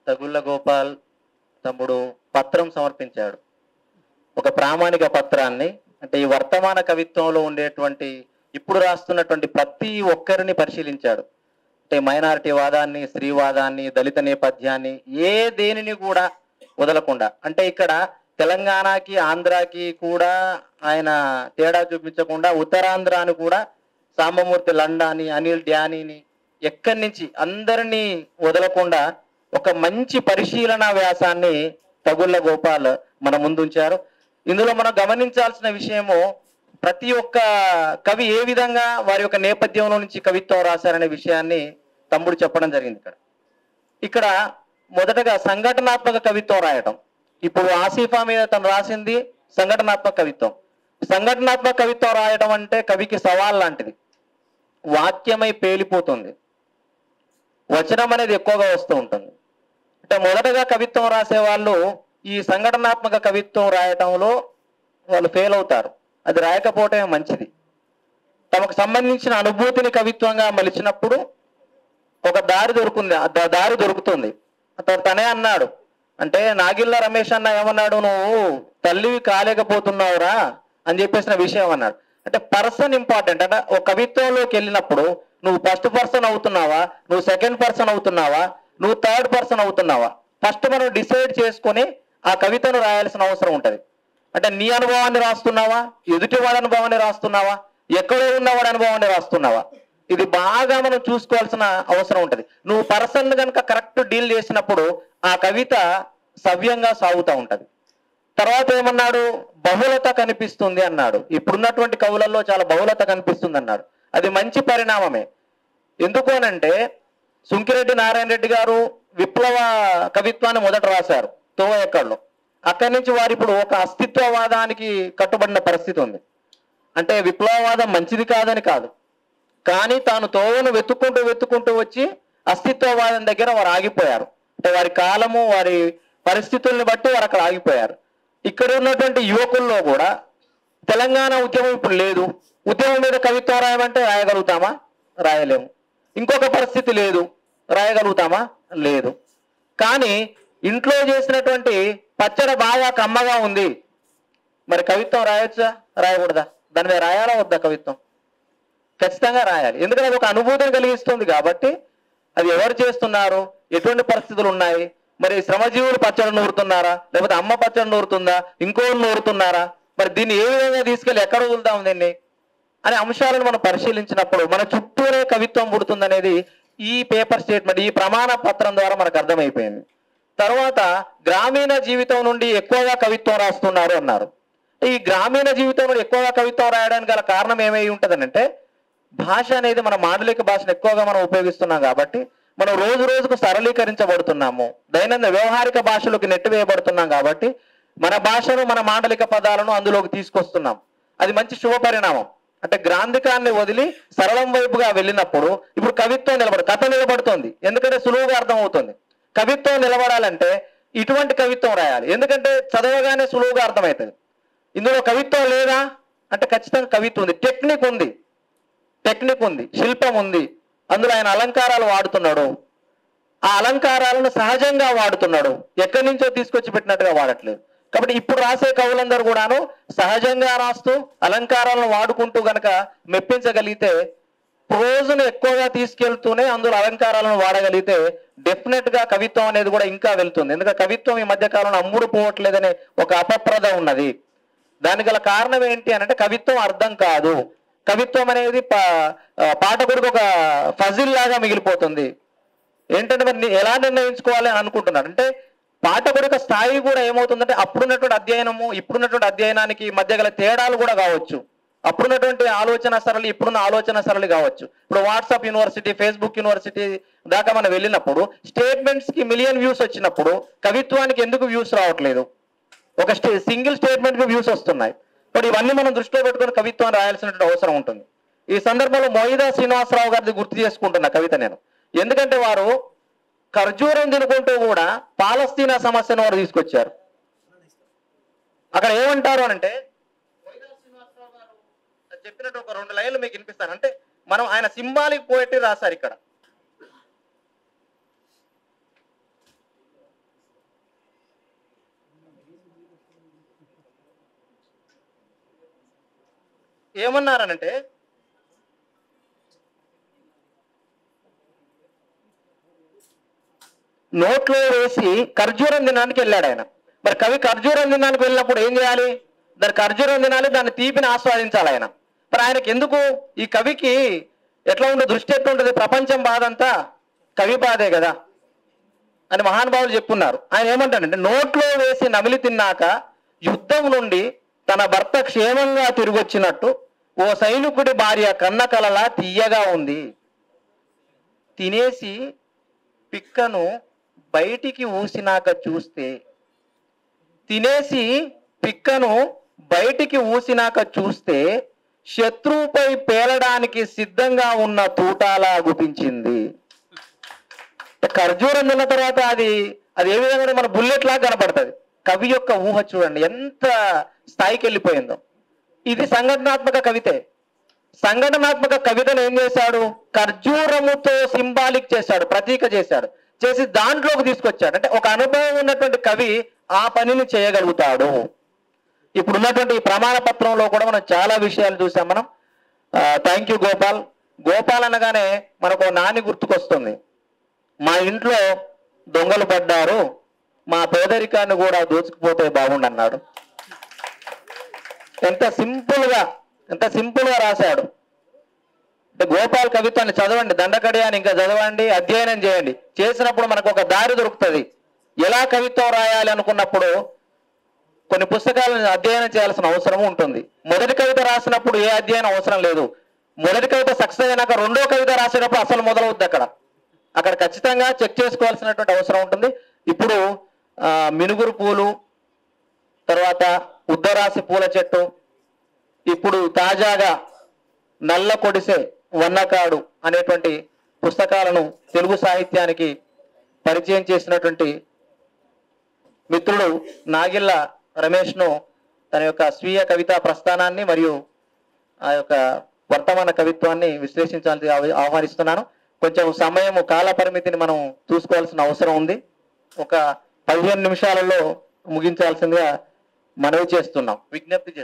తగుళ్ళ గోపాల్ తమ్ముడు పత్రం సమర్పించాడు. ఒక ప్రామాణిక పత్రాన్ని. అంటే ఈ వర్తమాన కవిత్వంలో ఉండేటువంటి ఇప్పుడు రాస్తున్నటువంటి ప్రతి ఒక్కరిని పరిశీలించాడు. అంటే మైనారిటీ వాదాన్ని, స్త్రీవాదాన్ని, దళిత నేపథ్యాన్ని దేనిని కూడా వదలకుండా, అంటే ఇక్కడ తెలంగాణకి ఆంధ్రాకి కూడా ఆయన తేడా చూపించకుండా ఉత్తరాంధ్రాని కూడా సాంబమూర్తి లండాని, అనిల్ డ్యానీని ఎక్కడి నుంచి అందరినీ వదలకుండా ఒక మంచి పరిశీలన వ్యాసాన్ని తగుళ్ళ గోపాల్ మన ముందుంచారు. ఇందులో మనం గమనించాల్సిన విషయము, ప్రతి ఒక్క కవి ఏ విధంగా వారి యొక్క నేపథ్యంలో నుంచి కవిత్వం రాశారనే విషయాన్ని తమ్ముడు చెప్పడం జరిగింది. ఇక్కడ మొదటగా సంఘటనాత్మక కవిత్వం రాయటం. ఇప్పుడు ఆసిఫా మీద తను రాసింది సంఘటనాత్మక కవిత్వం. సంఘటనాత్మక కవిత్వం రాయటం అంటే కవికి సవాల్ లాంటిది. వాక్యమై పేలిపోతుంది, వచనం అనేది ఎక్కువగా వస్తూ ఉంటుంది. అంటే మొదటగా కవిత్వం రాసే వాళ్ళు ఈ సంఘటనాత్మక కవిత్వం రాయటంలో వాళ్ళు ఫెయిల్ అవుతారు. అది రాయకపోవటమే మంచిది. తమకు సంబంధించిన అనుభూతిని కవిత్వంగా మలిచినప్పుడు ఒక దారి దొరుకుతుంది. తనే అన్నాడు, అంటే నాగిళ్ళ రమేష్ అన్న ఏమన్నాడు, నువ్వు తల్లివి కాలేకపోతున్నావురా అని చెప్పేసిన విషయం అన్నాడు. అంటే పర్సన్ ఇంపార్టెంట్. అంటే ఒక కవిత్వంలోకి వెళ్ళినప్పుడు నువ్వు ఫస్ట్ పర్సన్ అవుతున్నావా, నువ్వు సెకండ్ పర్సన్ అవుతున్నావా, నువ్వు థర్డ్ పర్సన్ అవుతున్నావా, ఫస్ట్ మనం డిసైడ్ చేసుకొని ఆ కవితను రాయాల్సిన అవసరం ఉంటుంది. అంటే నీ అనుభవాన్ని రాస్తున్నావా, ఎదుటివాడి అనుభవాన్ని రాస్తున్నావా, ఎక్కడో ఉన్నవాడి అనుభవాన్ని రాస్తున్నావా, ఇది బాగా మనం చూసుకోవాల్సిన అవసరం ఉంటుంది. నువ్వు పర్సన్ కనుక కరెక్ట్ డీల్ చేసినప్పుడు ఆ కవిత సవ్యంగా సాగుతూ ఉంటది. తర్వాత ఏమన్నాడు, బహుళత కనిపిస్తుంది అన్నాడు. ఇప్పుడున్నటువంటి కవులలో చాలా బహుళత కనిపిస్తుంది అన్నాడు. అది మంచి పరిణామమే. ఎందుకు అనంటే సుంకిరెడ్డి నారాయణ రెడ్డి గారు విప్లవ కవిత్వాన్ని మొదట రాశారు తోవ ఎక్కడలో. అక్కడి నుంచి వారు ఇప్పుడు ఒక అస్తిత్వవాదానికి కట్టుబడిన పరిస్థితి ఉంది. అంటే విప్లవవాదం మంచిది కాదని కాదు, కానీ తాను తోవను వెతుక్కుంటూ వచ్చి అస్తిత్వవాదం దగ్గర వారు ఆగిపోయారు. అంటే వారి కాలము, వారి పరిస్థితుల్ని బట్టి వారు అక్కడ ఆగిపోయారు. ఇక్కడ ఉన్నటువంటి యువకుల్లో కూడా తెలంగాణ ఉద్యమం ఇప్పుడు లేదు. ఉద్యమం మీద కవిత్వం రాయమంటే రాయగలుగుతామా? రాయలేము. ఇంకొక పరిస్థితి లేదు, రాయగలుగుతామా? లేదు. కానీ ఇంట్లో చేసినటువంటి పచ్చడి బాగా కమ్మగా ఉంది, మరి కవిత్వం రాయొచ్చా, రాయకూడదా? దాని మీద రాయాలా వద్దా? కవిత్వం ఖచ్చితంగా రాయాలి. ఎందుకంటే అది ఒక అనుభూతిని కలిగిస్తుంది కాబట్టి. అది ఎవరు చేస్తున్నారు, ఎటువంటి పరిస్థితులు ఉన్నాయి, మరి శ్రమజీవులు పచ్చడి నూరుతున్నారా, లేకపోతే అమ్మ పచ్చడి నూరుతుందా, ఇంకోరు నూరుతున్నారా, మరి దీన్ని ఏ విధంగా తీసుకెళ్ళి ఎక్కడ వదులుతాం దీన్ని అనే అంశాలను మనం పరిశీలించినప్పుడు మన చుట్టూనే కవిత్వం పుడుతుందనేది ఈ పేపర్ స్టేట్మెంట్, ఈ ప్రమాణ పత్రం ద్వారా మనకు అర్థమైపోయింది. తర్వాత గ్రామీణ జీవితం నుండి ఎక్కువగా కవిత్వం రాస్తున్నారు అన్నారు. ఈ గ్రామీణ జీవితం నుండి ఎక్కువగా కవిత్వం రాయడానికి గల కారణం ఏమై ఉంటుందనంటే, భాష అనేది మన మాండలిక భాషను ఎక్కువగా మనం ఉపయోగిస్తున్నాం కాబట్టి మనం రోజు రోజుకు సరళీకరించబడుతున్నాము, దైనందిన వ్యవహారిక భాషలోకి నెట్టివేయబడుతున్నాం కాబట్టి మన భాషను, మన మాండలిక పదాలను అందులోకి తీసుకొస్తున్నాం. అది మంచి శుభ పరిణామం. అంటే గ్రాంధికాన్ని వదిలి సరళం వైపుగా వెళ్ళినప్పుడు ఇప్పుడు కవిత్వం కథ నిలబడుతుంది. ఎందుకంటే సులువుగా అర్థమవుతుంది. కవిత్వం నిలబడాలంటే ఇటువంటి కవిత్వం రాయాలి, ఎందుకంటే చదవగానే సులువుగా అర్థమవుతుంది. ఇందులో కవిత్వం లేదా అంటే ఖచ్చితంగా కవిత్వం ఉంది, టెక్నిక్ ఉంది, శిల్పం ఉంది. అందులో ఆయన అలంకారాలు వాడుతున్నాడు, ఆ అలంకారాలను సహజంగా వాడుతున్నాడు, ఎక్కడి నుంచో తీసుకొచ్చి పెట్టినట్టుగా వాడట్లేదు. కాబట్టి ఇప్పుడు రాసే కవులందరూ కూడాను సహజంగా రాస్తూ అలంకారాలను వాడుకుంటూ గనక మెప్పించగలిగితే, ప్రోజును ఎక్కువగా తీసుకెళ్తూనే అందులో అలంకారాలను వాడగలిగితే డెఫినెట్ గా కవిత్వం అనేది కూడా ఇంకా వెళ్తుంది. ఎందుకంటే కవిత్వం ఈ మధ్య కాలంలో అమ్ముడు పోవట్లేదనే ఒక అపప్రద ఉన్నది. దానికి గల కారణం ఏంటి అంటే కవిత్వం అర్థం కాదు. కవిత్వం అనేది పాఠకుడికి ఒక ఫజిల్ లాగా మిగిలిపోతుంది. ఏంటంటే మరి ఎలా నిర్ణయించుకోవాలి అని అనుకుంటున్నాడు అంటే, పాఠకుడి యొక్క స్థాయి కూడా ఏమవుతుందంటే అప్పుడున్నటువంటి అధ్యయనము ఇప్పుడున్నటువంటి అధ్యయనానికి మధ్య గల తేడాలు కూడా కావచ్చు. అప్పుడున్నటువంటి ఆలోచన సరళి ఇప్పుడున్న ఆలోచన సరళి కావచ్చు. ఇప్పుడు వాట్సాప్ యూనివర్సిటీ, ఫేస్బుక్ యూనివర్సిటీ దాకా మనం వెళ్ళినప్పుడు స్టేట్మెంట్స్ కి మిలియన్ వ్యూస్ వచ్చినప్పుడు కవిత్వానికి ఎందుకు వ్యూస్ రావట్లేదు? ఒక సింగిల్ స్టేట్మెంట్ కి వ్యూస్ వస్తున్నాయి. ఇప్పుడు ఇవన్నీ మనం దృష్టిలో పెట్టుకుని కవిత్వం రాయాల్సినటువంటి అవసరం ఉంటుంది. ఈ సందర్భంలో మొయిదా శ్రీనివాసరావు గారిది గుర్తు చేసుకుంటున్న కవిత నేను, ఎందుకంటే వారు ఖర్జూరం తినుకుంటూ కూడా పాలస్తీనా సమస్యను వారు తీసుకొచ్చారు. అక్కడ ఏమంటారు అంటే, మొయిదా శ్రీనివాసరావు గారు చెప్పినట్టు ఒక 2 లైన్లు మీకు వినిపిస్తాను. అంటే మనం ఆయన సింబాలిక్ పోయట్రీ రాశారు ఇక్కడ. ఏమన్నారనంటే, నోట్లో వేసి ఖర్జూరం తినడానికి వెళ్ళాడు ఆయన. మరి కవి ఖర్జూరం తినడానికి వెళ్ళినప్పుడు ఏం చేయాలి? దాని ఖర్జూరం తినాలి, దాన్ని తీపిని ఆస్వాదించాలి ఆయన. మరి ఆయనకి ఎందుకు, ఈ కవికి ఎట్లా ఉండే దృష్టి ఎట్లా ఉంటుంది? ప్రపంచం బాధ అంతా కవి బాధే కదా అని మహానుభావులు చెప్పున్నారు. ఆయన ఏమంటాడంటే, నోట్లో వేసి నమిలి తిన్నాక యుద్ధం నుండి తన భర్త క్షేమంగా తిరిగొచ్చినట్టు ఓ సైనికుడి భార్య కన్న కలలా తీయగా ఉంది. తినేసి పిక్కను బయటికి ఊసినాక చూస్తే, తినేసి పిక్కను బయటికి ఊసినాక చూస్తే శత్రువుపై పేలడానికి సిద్ధంగా ఉన్న తూటాలా గుపించింది. ఖర్జూరం తిన్న తర్వాత అది ఏ విధంగా మన బుల్లెట్ లాగా కనపడుతుంది. కవి యొక్క ఊహ చూడండి ఎంత స్థాయికి వెళ్ళిపోయిందో. ఇది సంఘటనాత్మక కవితే. సంఘటనాత్మక కవితను ఏం చేశాడు? ఖర్జూరముతో సింబాలిక్ చేశాడు, ప్రతీక చేశాడు, చేసి దాంట్లోకి తీసుకొచ్చాడు. అంటే ఒక అనుభవం ఉన్నటువంటి కవి ఆ పనిని చేయగలుగుతాడు. ఇప్పుడు ఉన్నటువంటి ప్రమాణ పత్రంలో కూడా మనం చాలా విషయాలు చూసాం. మనం థ్యాంక్ యూ గోపాల్. గోపాల్ అనగానే మనకు నాని గుర్తుకొస్తుంది. మా ఇంట్లో దొంగలు పడ్డారు, మా పేదరికాన్ని కూడా దోచుకుపోతే బాగుండన్నాడు. ఎంత సింపుల్ గా రాశాడు. అంటే గోపాల్ కవిత్వాన్ని చదవండి, దండకడియాన్ని ఇంకా చదవండి, అధ్యయనం చేయండి. చేసినప్పుడు మనకు ఒక దారి దొరుకుతుంది. ఎలా కవిత్వం రాయాలి అనుకున్నప్పుడు కొన్ని పుస్తకాలను అధ్యయనం చేయాల్సిన అవసరం ఉంటుంది. మొదటి కవిత రాసినప్పుడు ఏ అధ్యయనం అవసరం లేదు. మొదటి కవిత సక్సెస్ అయినాక రెండో కవిత రాసేటప్పుడు అసలు మొదలవుద్ది. అక్కడ ఖచ్చితంగా చెక్ చేసుకోవాల్సినటువంటి అవసరం ఉంటుంది. ఇప్పుడు మినుగురు పూలు, తర్వాత ఉద్దరాసి పూల చెట్టు, ఇప్పుడు తాజాగా నల్ల కొడిసే వన్నకాడు అనేటువంటి పుస్తకాలను తెలుగు సాహిత్యానికి పరిచయం చేసినటువంటి మిత్రుడు నాగిళ్ళ రమేష్ను తన యొక్క స్వీయ కవితా ప్రస్థానాన్ని మరియు ఆ యొక్క వర్తమాన కవిత్వాన్ని విశ్లేషించాలని ఆహ్వానిస్తున్నాను. కొంచెం సమయం, కాల పరిమితిని మనం చూసుకోవాల్సిన అవసరం ఉంది. ఒక 15 నిమిషాలలో ముగించాల్సిందిగా మనవి చేస్తున్నాం, విజ్ఞప్తి చేస్తున్నాం.